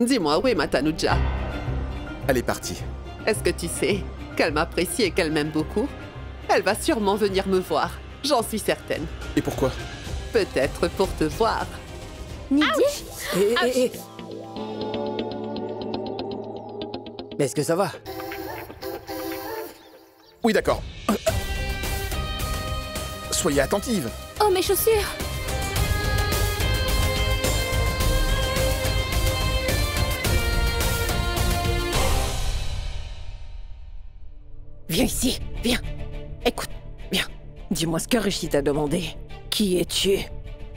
Dis-moi, où est ma Tanuja? Elle est partie. Est-ce que tu sais qu'elle m'apprécie et qu'elle m'aime beaucoup? Elle va sûrement venir me voir, j'en suis certaine. Et pourquoi? Peut-être pour te voir. Nidhi? Hé. Mais est-ce que ça va? Oui, d'accord. Soyez attentive. Oh, mes chaussures! Viens ici, viens. Écoute, viens. Dis-moi ce que Rishi t'a demandé. Qui es-tu?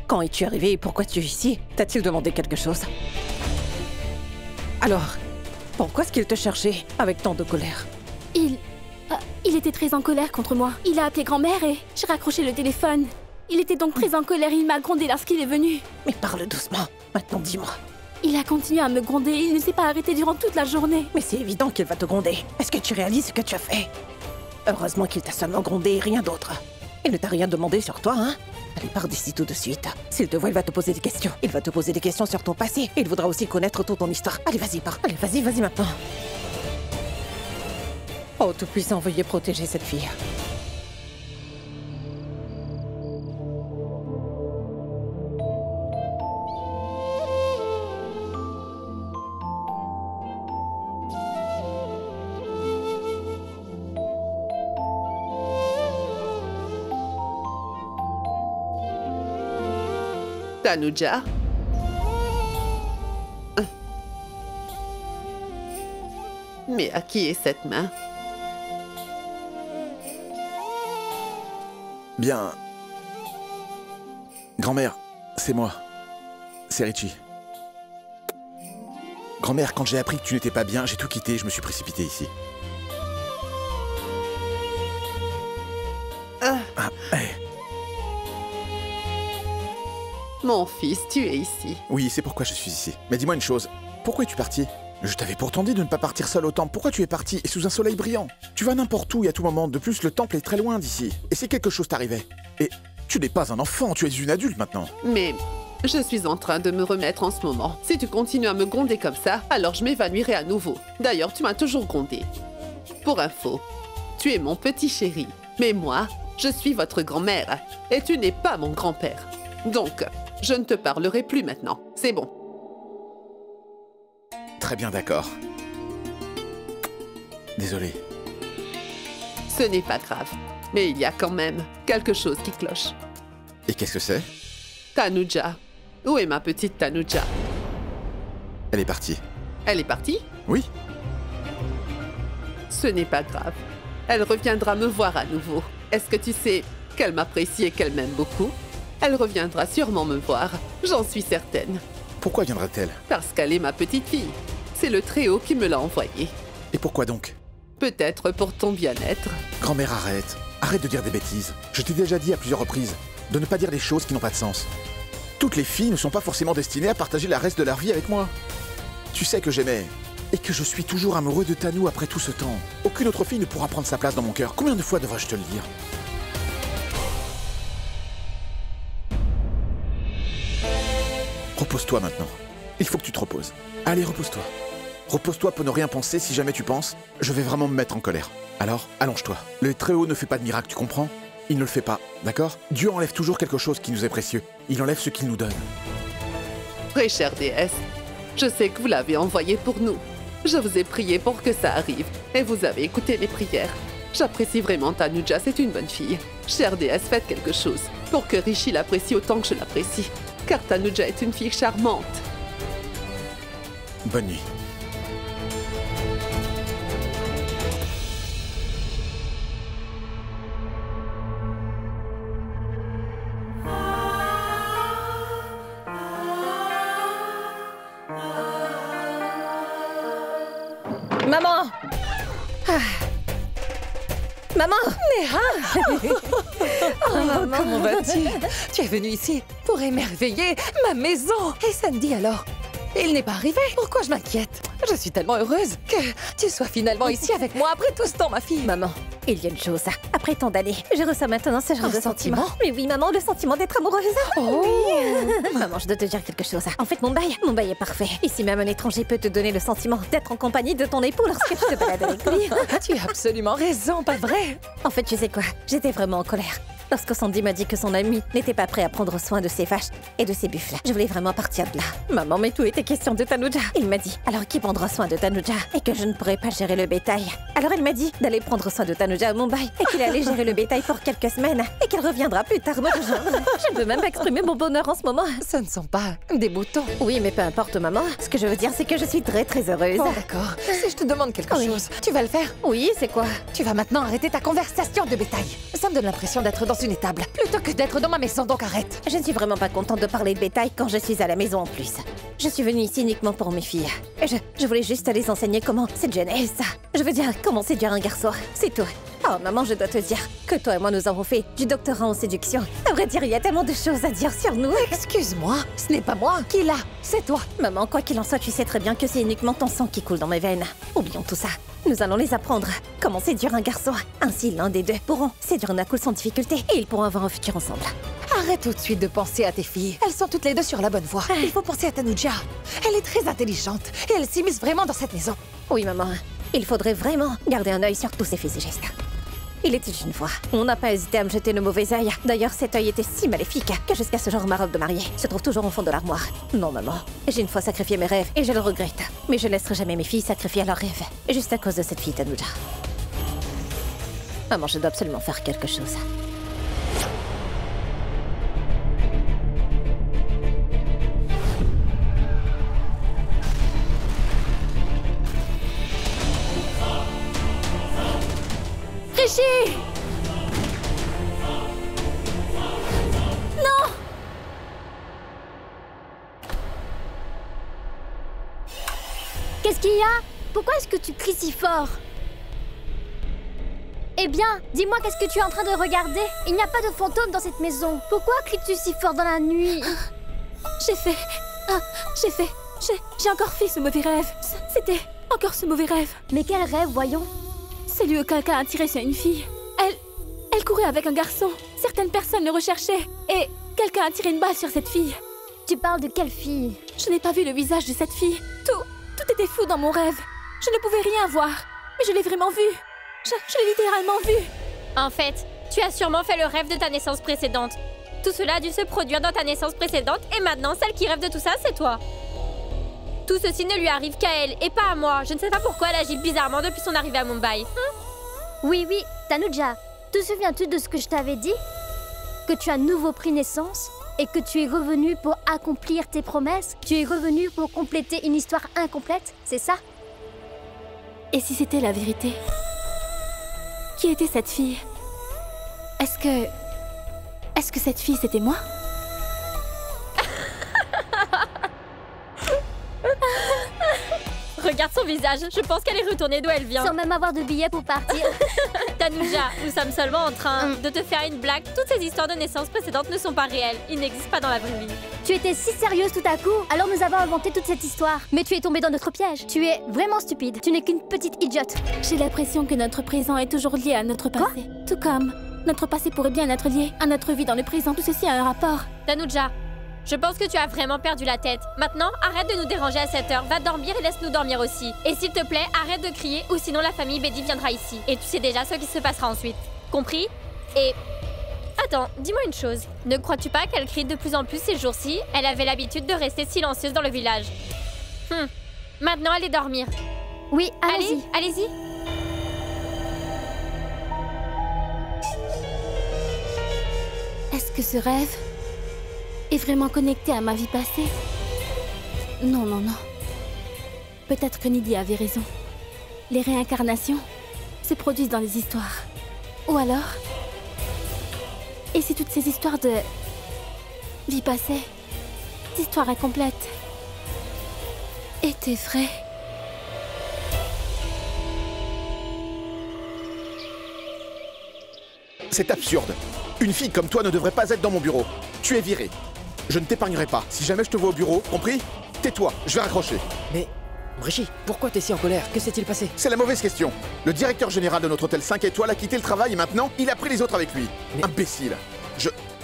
Quand es-tu arrivé et pourquoi tu es ici? T'a-t-il demandé quelque chose? Alors, pourquoi est-ce qu'il te cherchait avec tant de colère? Il était très en colère contre moi. Il a appelé grand-mère et j'ai raccroché le téléphone. Il était donc très en colère et il m'a grondé lorsqu'il est venu. Mais parle doucement. Maintenant, dis-moi. Il a continué à me gronder et il ne s'est pas arrêté durant toute la journée. Mais c'est évident qu'il va te gronder. Est-ce que tu réalises ce que tu as fait? Heureusement qu'il t'a seulement grondé et rien d'autre. Il ne t'a rien demandé sur toi, hein? Allez, pars d'ici tout de suite. S'il te voit, il va te poser des questions. Il va te poser des questions sur ton passé. Et il voudra aussi connaître toute ton histoire. Allez, vas-y, pars. Allez, vas-y maintenant. Oh, Tout-Puissant, veuillez protéger cette fille. Tanuja? Mais à qui est cette main? Bien. Grand-mère, c'est moi. C'est Richie. Grand-mère, quand j'ai appris que tu n'étais pas bien, j'ai tout quitté et je me suis précipité ici. Mon fils, tu es ici. Oui, c'est pourquoi je suis ici. Mais dis-moi une chose, pourquoi es-tu parti? Je t'avais pourtant dit de ne pas partir seul au temple. Pourquoi tu es parti et sous un soleil brillant? Tu vas n'importe où et à tout moment. De plus, le temple est très loin d'ici. Et si quelque chose t'arrivait? Et tu n'es pas un enfant, tu es une adulte maintenant. Mais je suis en train de me remettre en ce moment. Si tu continues à me gronder comme ça, alors je m'évanouirai à nouveau. D'ailleurs, tu m'as toujours grondé. Pour info, tu es mon petit chéri. Mais moi, je suis votre grand-mère. Et tu n'es pas mon grand-père. Donc, je ne te parlerai plus maintenant. C'est bon. Très bien, d'accord. Désolé. Ce n'est pas grave. Mais il y a quand même quelque chose qui cloche. Et qu'est-ce que c'est? Tanuja. Où est ma petite Tanuja? Elle est partie. Elle est partie? Oui. Ce n'est pas grave. Elle reviendra me voir à nouveau. Est-ce que tu sais qu'elle m'apprécie et qu'elle m'aime beaucoup? Elle reviendra sûrement me voir, j'en suis certaine. Pourquoi viendra-t-elle? Parce qu'elle est ma petite fille. C'est le Très-Haut qui me l'a envoyée. Et pourquoi donc? Peut-être pour ton bien-être. Grand-mère, arrête. Arrête de dire des bêtises. Je t'ai déjà dit à plusieurs reprises de ne pas dire des choses qui n'ont pas de sens. Toutes les filles ne sont pas forcément destinées à partager le reste de leur vie avec moi. Tu sais que j'aimais et que je suis toujours amoureux de Tanu après tout ce temps. Aucune autre fille ne pourra prendre sa place dans mon cœur. Combien de fois devrais-je te le dire? Repose-toi maintenant. Il faut que tu te reposes. Allez, repose-toi. Repose-toi pour ne rien penser. Si jamais tu penses, je vais vraiment me mettre en colère. Alors, allonge-toi. Le Très-Haut ne fait pas de miracle, tu comprends? Il ne le fait pas, d'accord? Dieu enlève toujours quelque chose qui nous est précieux. Il enlève ce qu'il nous donne. Très chère déesse, je sais que vous l'avez envoyé pour nous. Je vous ai prié pour que ça arrive, et vous avez écouté mes prières. J'apprécie vraiment Tanuja, c'est une bonne fille. Chère déesse, faites quelque chose pour que Rishi l'apprécie autant que je l'apprécie. Car Tanuja est une fille charmante. Bonne nuit. Maman! Maman! Néha! Maman. Comment vas-tu? Tu es venue ici pour émerveiller ma maison. Et Sandy alors? Il n'est pas arrivé. Pourquoi je m'inquiète? Je suis tellement heureuse que tu sois finalement ici avec moi après tout ce temps, ma fille. Maman, il y a une chose. Après tant d'années, je ressens maintenant ce genre de sentiment. Mais oui, maman, le sentiment d'être amoureuse. Oh. Oui. Maman, je dois te dire quelque chose. En fait, mon bail est parfait. Ici, même un étranger peut te donner le sentiment d'être en compagnie de ton époux lorsque tu te balades avec lui. Tu as absolument raison, pas vrai? En fait, tu sais quoi? J'étais vraiment en colère. Lorsque Sandy m'a dit que son ami n'était pas prêt à prendre soin de ses vaches et de ses buffles, je voulais vraiment partir de là. Maman, mais tout était question de Tanuja. Il m'a dit, alors qui prendra soin de Tanuja et que je ne pourrais pas gérer le bétail. Alors il m'a dit d'aller prendre soin de Tanuja à Mumbai et qu'il allait gérer le bétail pour quelques semaines et qu'il reviendra plus tard me rejoindre. Je ne peux même pas exprimer mon bonheur en ce moment. Ce ne sont pas des boutons. Oui, mais peu importe, maman. Ce que je veux dire, c'est que je suis très très heureuse. Bon, d'accord. Si je te demande quelque chose, tu vas le faire? Oui, c'est quoi? Tu vas maintenant arrêter ta conversation de bétail. Ça me donne l'impression d'être dans une étable plutôt que d'être dans ma maison, donc arrête. Je ne suis vraiment pas contente de parler de bétail quand je suis à la maison en plus. Je suis venue ici uniquement pour mes filles. Je voulais juste les enseigner comment séduire ça. Je veux dire, comment séduire un garçon. C'est tout. Oh, maman, je dois te dire que toi et moi, nous avons fait du doctorat en séduction. À vrai dire, il y a tellement de choses à dire sur nous. Excuse-moi, ce n'est pas moi qui l'a, c'est toi. Maman, quoi qu'il en soit, tu sais très bien que c'est uniquement ton sang qui coule dans mes veines. Oublions tout ça. Nous allons les apprendre comment séduire un garçon. Ainsi, l'un des deux pourront séduire Nakul sans difficulté et ils pourront avoir un futur ensemble. Arrête tout de suite de penser à tes filles. Elles sont toutes les deux sur la bonne voie. Il faut penser à Tanuja. Elle est très intelligente et elle s'immisce vraiment dans cette maison. Oui, maman. Il faudrait vraiment garder un œil sur tous ces faits et gestes. Il était une fois. On n'a pas hésité à me jeter le mauvais œil. D'ailleurs, cet œil était si maléfique que jusqu'à ce jour, ma robe de mariée se trouve toujours au fond de l'armoire. Non, maman. J'ai une fois sacrifié mes rêves et je le regrette. Mais je laisserai jamais mes filles sacrifier leurs rêves. Juste à cause de cette fille, Tanuja. Maman, je dois absolument faire quelque chose. Rishi! Non! Qu'est-ce qu'il y a? Pourquoi est-ce que tu cries si fort? Eh bien, dis-moi, qu'est-ce que tu es en train de regarder? Il n'y a pas de fantôme dans cette maison. Pourquoi cries-tu si fort dans la nuit? J'ai encore fait ce mauvais rêve. C'était encore ce mauvais rêve. Mais quel rêve, voyons? Celui où quelqu'un a tiré sur une fille. Elle courait avec un garçon. Certaines personnes le recherchaient. Et quelqu'un a tiré une balle sur cette fille. Tu parles de quelle fille? Je n'ai pas vu le visage de cette fille. Tout était flou dans mon rêve. Je ne pouvais rien voir. Mais je l'ai vraiment vue. Je l'ai littéralement vue. En fait, tu as sûrement fait le rêve de ta naissance précédente. Tout cela a dû se produire dans ta naissance précédente et maintenant, celle qui rêve de tout ça, c'est toi. Tout ceci ne lui arrive qu'à elle et pas à moi. Je ne sais pas pourquoi elle agit bizarrement depuis son arrivée à Mumbai. Oui, Tanuja, te souviens-tu de ce que je t'avais dit? Que tu as nouveau pris naissance et que tu es revenu pour accomplir tes promesses? Tu es revenu pour compléter une histoire incomplète, c'est ça? Et si c'était la vérité? Qui était cette fille? Est-ce que cette fille, c'était moi? Regarde son visage, je pense qu'elle est retournée d'où elle vient. Sans même avoir de billets pour partir. Tanuja, nous sommes seulement en train de te faire une blague. Toutes ces histoires de naissance précédentes ne sont pas réelles. Ils n'existent pas dans la vraie vie. Tu étais si sérieuse tout à coup, alors nous avons inventé toute cette histoire. Mais tu es tombée dans notre piège. Tu es vraiment stupide. Tu n'es qu'une petite idiote. J'ai l'impression que notre présent est toujours lié à notre passé. Tout comme notre passé pourrait bien être lié à notre vie dans le présent. Tout ceci a un rapport. Tanuja, je pense que tu as vraiment perdu la tête. Maintenant, arrête de nous déranger à cette heure. Va dormir et laisse-nous dormir aussi. Et s'il te plaît, arrête de crier ou sinon la famille Bedi viendra ici. Et tu sais déjà ce qui se passera ensuite. Compris? Et... Attends, dis-moi une chose. Ne crois-tu pas qu'elle crie de plus en plus ces jours-ci? Elle avait l'habitude de rester silencieuse dans le village. Maintenant, allez dormir. Oui, allez-y. Allez-y. Est-ce que ce rêve est vraiment connecté à ma vie passée? Non. Peut-être que Nidhi avait raison. Les réincarnations se produisent dans les histoires. Ou alors... Et si toutes ces histoires de... vie passée, d'histoires incomplètes, étaient vraies? C'est absurde. Une fille comme toi ne devrait pas être dans mon bureau. Tu es virée. Je ne t'épargnerai pas. Si jamais je te vois au bureau, compris? tais-toi, je vais raccrocher. Mais, Rishi, pourquoi t'es si en colère? Que s'est-il passé? C'est la mauvaise question. Le directeur général de notre hôtel 5 étoiles a quitté le travail et maintenant, il a pris les autres avec lui. Mais- Imbécile.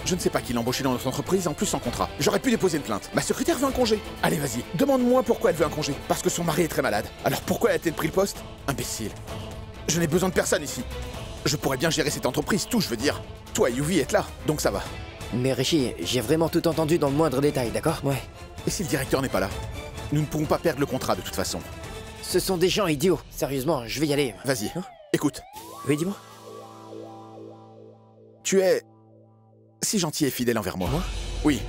Je ne sais pas qui l'a embauché dans notre entreprise, en plus sans contrat. J'aurais pu déposer une plainte. Ma secrétaire veut un congé. Allez, vas-y, demande-moi pourquoi elle veut un congé. Parce que son mari est très malade. Alors pourquoi elle a-t-elle pris le poste? Imbécile. Je n'ai besoin de personne ici. Je pourrais bien gérer cette entreprise, tout, je veux dire. Toi et Yuvi êtes là, donc ça va. Mais Rishi, j'ai vraiment tout entendu dans le moindre détail, d'accord? Ouais. Et si le directeur n'est pas là? Nous ne pourrons pas perdre le contrat de toute façon. Ce sont des gens idiots. Sérieusement, je vais y aller. Vas-y, Hein? écoute. Oui, dis-moi. Tu es si gentil et fidèle envers moi. Moi? Oui.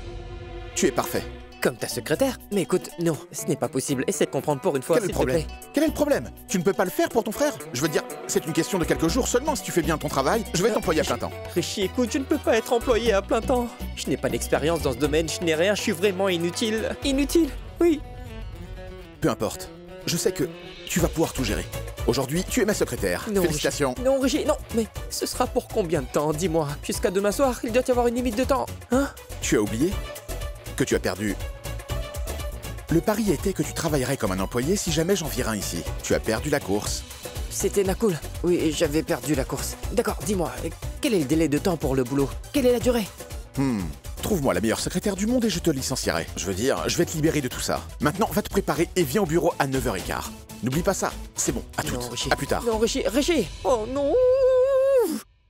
Tu es parfait. Comme ta secrétaire? Mais écoute, non, ce n'est pas possible. Essaie de comprendre pour une fois, Quel est s'il le te problème? plaît. Quel est le problème? Tu ne peux pas le faire pour ton frère? Je veux dire, c'est une question de quelques jours seulement. Si tu fais bien ton travail, je vais t'employer à plein temps. Rishi, écoute, je ne peux pas être employé à plein temps. Je n'ai pas d'expérience dans ce domaine, je n'ai rien, je suis vraiment inutile. Inutile? Oui. Peu importe. Je sais que tu vas pouvoir tout gérer. Aujourd'hui, tu es ma secrétaire. Non, Félicitations. Rishi. Non, Rishi, non. Mais ce sera pour combien de temps? Dis-moi. Jusqu'à demain soir, il doit y avoir une limite de temps. Hein? Tu as oublié que tu as perdu. Le pari était que tu travaillerais comme un employé si jamais j'en virais un ici. Tu as perdu la course. C'était Nakul. Oui, j'avais perdu la course. D'accord, dis-moi, quel est le délai de temps pour le boulot? Quelle est la durée? Trouve-moi la meilleure secrétaire du monde et je te licencierai. Je veux dire, je vais te libérer de tout ça. Maintenant, va te préparer et viens au bureau à 9h15. N'oublie pas ça. C'est bon, à toutes. Non, Rishi. À plus tard. Non, Rishi, Rishi. Oh non.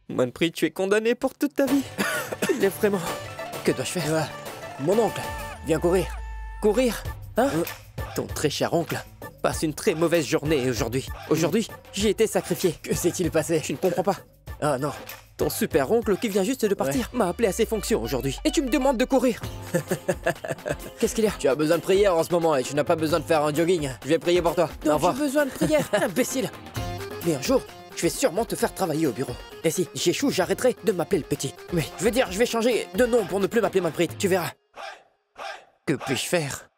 Manpreet, tu es condamné pour toute ta vie. Il est vraiment... Que dois-je faire? Mon oncle, viens courir. Courir? Hein? Ton très cher oncle passe une très mauvaise journée aujourd'hui. Aujourd'hui, j'ai été sacrifié. Que s'est-il passé? Tu ne comprends pas. Ah non. Ton super oncle qui vient juste de partir m'a appelé à ses fonctions aujourd'hui. Et tu me demandes de courir. Qu'est-ce qu'il y a? Tu as besoin de prière en ce moment et tu n'as pas besoin de faire un jogging. Je vais prier pour toi. Non, j'ai besoin de prière, imbécile. Mais un jour, je vais sûrement te faire travailler au bureau. Et si j'échoue, j'arrêterai de m'appeler le petit. Mais je veux dire, je vais changer de nom pour ne plus m'appeler Manpreet. Tu verras. Que puis-je faire?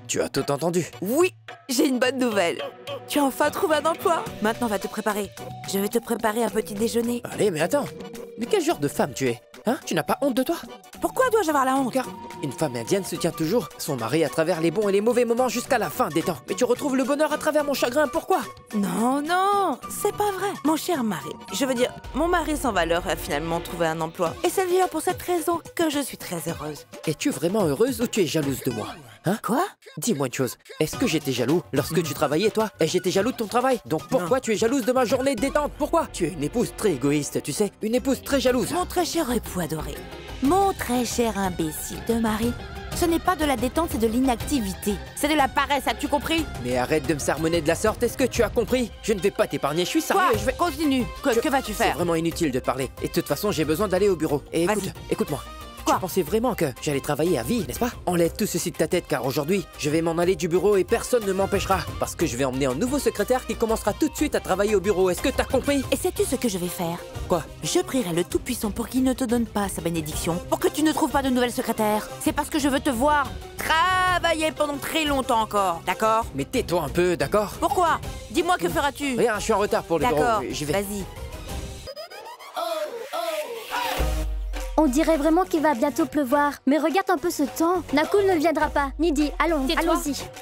Tu as tout entendu. Oui, j'ai une bonne nouvelle. Tu as enfin trouvé un emploi. Maintenant, va te préparer. Je vais te préparer un petit déjeuner. Allez, mais attends. Mais quel genre de femme tu es? Hein? Tu n'as pas honte de toi? Pourquoi dois-je avoir la honte? Car une femme indienne soutient toujours son mari à travers les bons et les mauvais moments jusqu'à la fin des temps. Mais tu retrouves le bonheur à travers mon chagrin, pourquoi? Non, non, c'est pas vrai. Mon cher mari, je veux dire, mon mari sans valeur a finalement trouvé un emploi. Et c'est d'ailleurs pour cette raison que je suis très heureuse. Es-tu vraiment heureuse ou tu es jalouse de moi? Hein? Quoi? Dis-moi une chose, est-ce que j'étais jaloux lorsque tu travaillais, toi? Et j'étais jaloux de ton travail. Donc pourquoi tu es jalouse de ma journée de détente? Pourquoi? Tu es une épouse très égoïste, tu sais. Une épouse très jalouse. Mon très cher époux adoré, mon très cher imbécile de mari, ce n'est pas de la détente, c'est de l'inactivité. C'est de la paresse, as-tu compris? Mais arrête de me sermonner de la sorte, est-ce que tu as compris? Je ne vais pas t'épargner, je suis sérieux Quoi? et je vais... Continue. Que vas-tu C'est faire? vraiment inutile de te parler. Et de toute façon, j'ai besoin d'aller au bureau. Et écoute, Vas-y. écoute-moi. Quoi? Tu pensais vraiment que j'allais travailler à vie, n'est-ce pas? Enlève tout ceci de ta tête car aujourd'hui, je vais m'en aller du bureau et personne ne m'empêchera. Parce que je vais emmener un nouveau secrétaire qui commencera tout de suite à travailler au bureau. Est-ce que t'as compris? Et sais-tu ce que je vais faire? Quoi? Je prierai le Tout-Puissant pour qu'il ne te donne pas sa bénédiction, pour que tu ne trouves pas de nouvelle secrétaire. C'est parce que je veux te voir travailler pendant très longtemps encore, d'accord? Mais tais-toi un peu, d'accord? Pourquoi? Dis-moi, que feras-tu? Rien, je suis en retard pour le bureau. D'accord, J'y vais. vas-y. On dirait vraiment qu'il va bientôt pleuvoir. Mais regarde un peu ce temps. Nakul ne viendra pas. Nidhi, allons-y.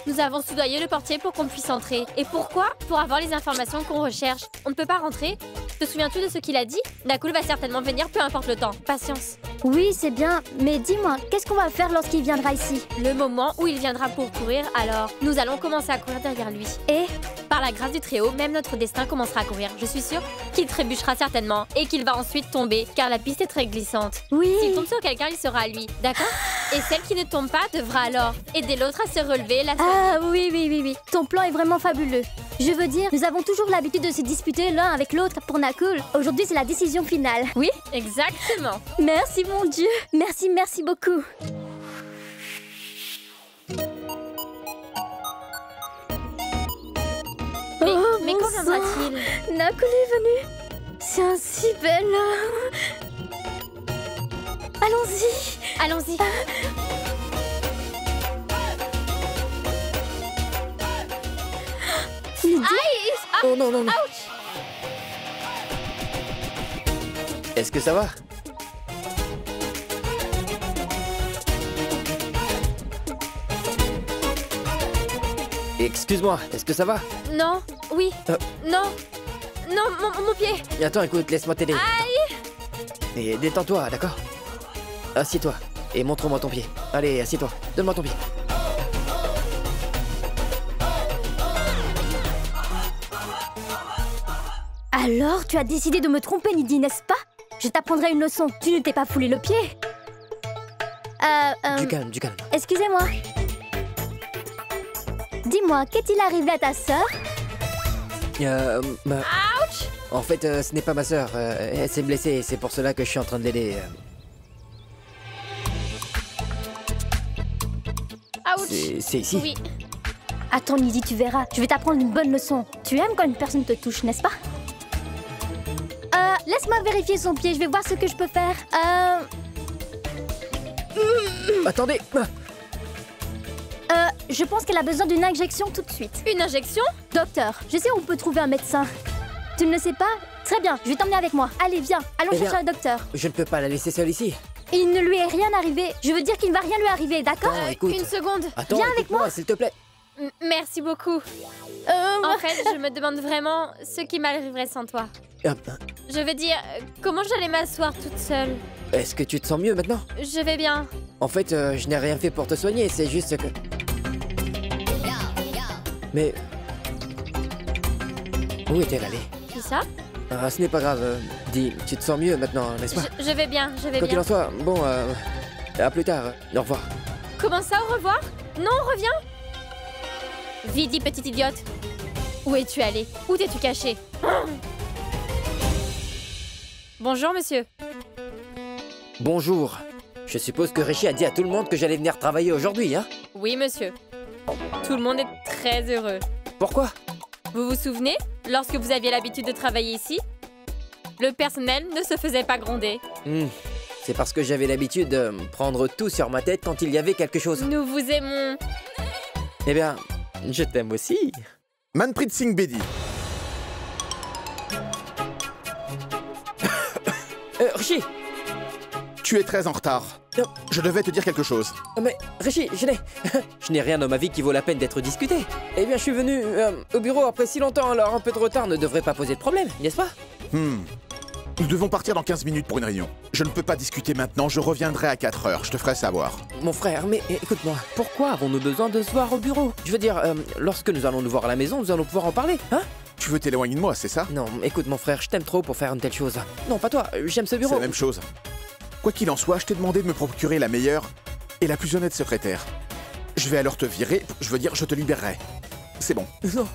Nous avons soudoyé le portier pour qu'on puisse entrer. Et pourquoi? Pour avoir les informations qu'on recherche. On ne peut pas rentrer? Te souviens-tu de ce qu'il a dit? Nakul va certainement venir, peu importe le temps. Patience. Oui, c'est bien. Mais dis-moi, qu'est-ce qu'on va faire lorsqu'il viendra ici? Le moment où il viendra pour courir, alors nous allons commencer à courir derrière lui. Et Par la grâce du Très-Haut, même notre destin commencera à courir. Je suis sûre qu'il trébuchera certainement et qu'il va ensuite tomber, car la piste est très glissante. oui. S'il tombe sur quelqu'un, il sera à lui, d'accord? Et celle qui ne tombe pas devra alors aider l'autre à se relever, la Ah oui. Ton plan est vraiment fabuleux. Je veux dire, nous avons toujours l'habitude de se disputer l'un avec l'autre pour Nakul. Aujourd'hui, c'est la décision finale. Oui, exactement. Merci mon Dieu. Merci beaucoup. Mais mon quand sang. viendra-t-il? Nakul est venu. C'est un si bel homme. Allons-y. Allons-y. Nidhi. Oh non, non, non. Est-ce que ça va? Excuse-moi, est-ce que ça va? Non, oui, non, non, mon pied. Attends, écoute, laisse-moi t'aider. Aïe! Et détends-toi, d'accord? Assieds-toi et montre-moi ton pied. Allez, assieds-toi, donne-moi ton pied. Alors, tu as décidé de me tromper, Nidhi, n'est-ce pas? Je t'apprendrai une leçon. Tu ne t'es pas foulé le pied. Du calme, du calme. Excusez-moi. Dis-moi, qu'est-il arrivé à ta sœur? Ouch! En fait, ce n'est pas ma sœur. Elle s'est blessée et c'est pour cela que je suis en train de l'aider. Ouch! C'est ici. Oui. Attends, Nidhi, tu verras. Je vais t'apprendre une bonne leçon. Tu aimes quand une personne te touche, n'est-ce pas? Laisse-moi vérifier son pied. Je vais voir ce que je peux faire. Attendez. Je pense qu'elle a besoin d'une injection tout de suite. Une injection? Docteur, je sais où on peut trouver un médecin. Tu ne le sais pas? Très bien, je vais t'emmener avec moi. Allez, viens, allons Eh bien, chercher un docteur. Je ne peux pas la laisser seule ici. Il ne lui est rien arrivé. Je veux dire qu'il ne va rien lui arriver, d'accord? Non, écoute. Une seconde. Attends, viens avec écoute-moi, s'il te plaît. Merci beaucoup. En fait, je me demande vraiment ce qui m'arriverait sans toi. Je veux dire, comment j'allais m'asseoir toute seule? Est-ce que tu te sens mieux maintenant? Je vais bien. En fait, je n'ai rien fait pour te soigner, c'est juste que... Mais... Où est-elle allée? Qui ça? Ce n'est pas grave. Dis, tu te sens mieux maintenant, n'est-ce pas? Je vais bien, je vais Quoi qu'il bien. en soit, bon, à plus tard. Au revoir. Comment ça, au revoir? Non, reviens. Vidi, petite idiote. Où es-tu allée? Où t'es-tu cachée? Bonjour, monsieur. Bonjour. Je suppose que Rishi a dit à tout le monde que j'allais venir travailler aujourd'hui, hein? Oui, monsieur. Tout le monde est très heureux. Pourquoi? Vous vous souvenez, lorsque vous aviez l'habitude de travailler ici, le personnel ne se faisait pas gronder. C'est parce que j'avais l'habitude de prendre tout sur ma tête quand il y avait quelque chose. Nous vous aimons. Eh bien, je t'aime aussi. Manpreet Singh Bedi. Rishi! Tu es très en retard. Je devais te dire quelque chose. Mais Rishi, je n'ai rien dans ma vie qui vaut la peine d'être discuté. Eh bien, je suis venu au bureau après si longtemps, alors un peu de retard ne devrait pas poser de problème, n'est-ce pas? Nous devons partir dans 15 minutes pour une réunion. Je ne peux pas discuter maintenant, je reviendrai à 4 heures, je te ferai savoir. Mon frère, mais écoute-moi, pourquoi avons-nous besoin de se voir au bureau? Je veux dire, lorsque nous allons nous voir à la maison, nous allons pouvoir en parler, hein? Tu veux t'éloigner de moi, c'est ça? Non, écoute mon frère, je t'aime trop pour faire une telle chose. Non, pas toi, j'aime ce bureau. C'est la même chose. Quoi qu'il en soit, je t'ai demandé de me procurer la meilleure et la plus honnête secrétaire. Je vais alors te virer, je veux dire, je te libérerai. C'est bon. Non,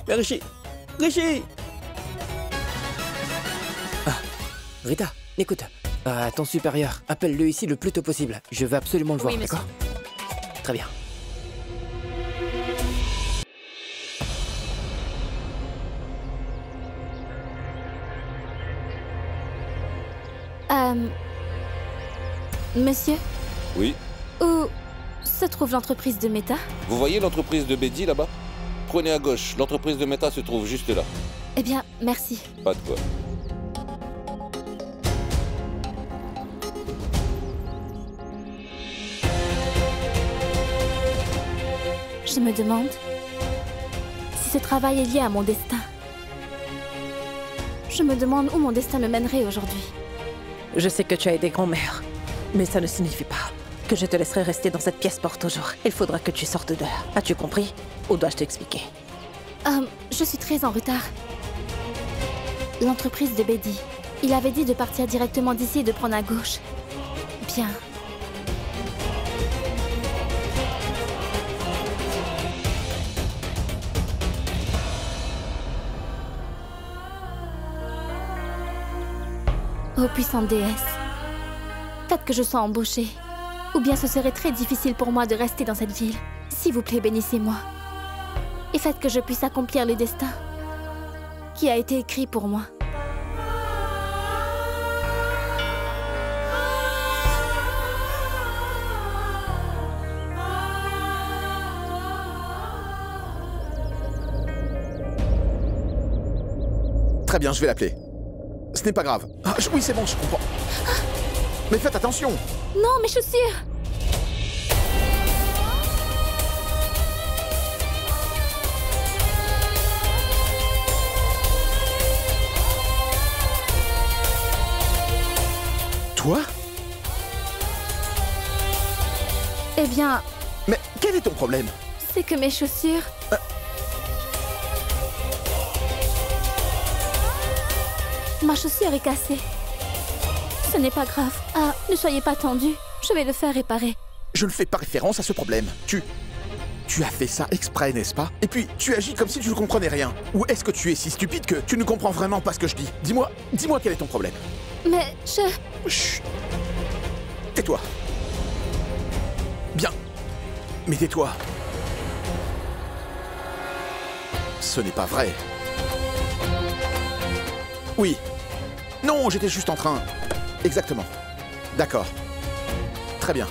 mais Rishi! Rita, écoute, ton supérieur, appelle-le ici le plus tôt possible. Je veux absolument le voir, Oui, monsieur. d'accord? Très bien. Monsieur, Oui. où se trouve l'entreprise de Meta? Vous voyez l'entreprise de Bedi là-bas? Prenez à gauche, l'entreprise de Meta se trouve juste là. Eh bien, merci. Pas de quoi. Je me demande si ce travail est lié à mon destin. Je me demande où mon destin me mènerait aujourd'hui. Je sais que tu as été grand-mère, mais ça ne signifie pas que je te laisserai rester dans cette pièce pour toujours. Il faudra que tu sortes de là. As-tu compris? Ou dois-je t'expliquer? Je suis très en retard. L'entreprise de Bedi. Il avait dit de partir directement d'ici et de prendre à gauche. Bien. Ô puissante déesse, faites que je sois embauchée. Ou bien ce serait très difficile pour moi de rester dans cette ville. S'il vous plaît, bénissez-moi. Et faites que je puisse accomplir le destin qui a été écrit pour moi. Très bien, je vais l'appeler. Ce n'est pas grave. Oui, c'est bon, je comprends. Mais faites attention! Non, mes chaussures! Toi? Eh bien, Mais quel est ton problème? c'est que mes chaussures... Ma chaussure est cassée. Ce n'est pas grave. Ah, ne soyez pas tendu. Je vais le faire réparer. Je ne fais pas référence à ce problème. Tu as fait ça exprès, n'est-ce pas? Et puis, tu agis comme si tu ne comprenais rien. Ou est-ce que tu es si stupide que tu ne comprends vraiment pas ce que je dis? Dis-moi quel est ton problème? Mais Chut. Tais-toi. Bien. Mais tais-toi. Ce n'est pas vrai. Oui. Non, j'étais juste en train... Exactement. D'accord. Très bien.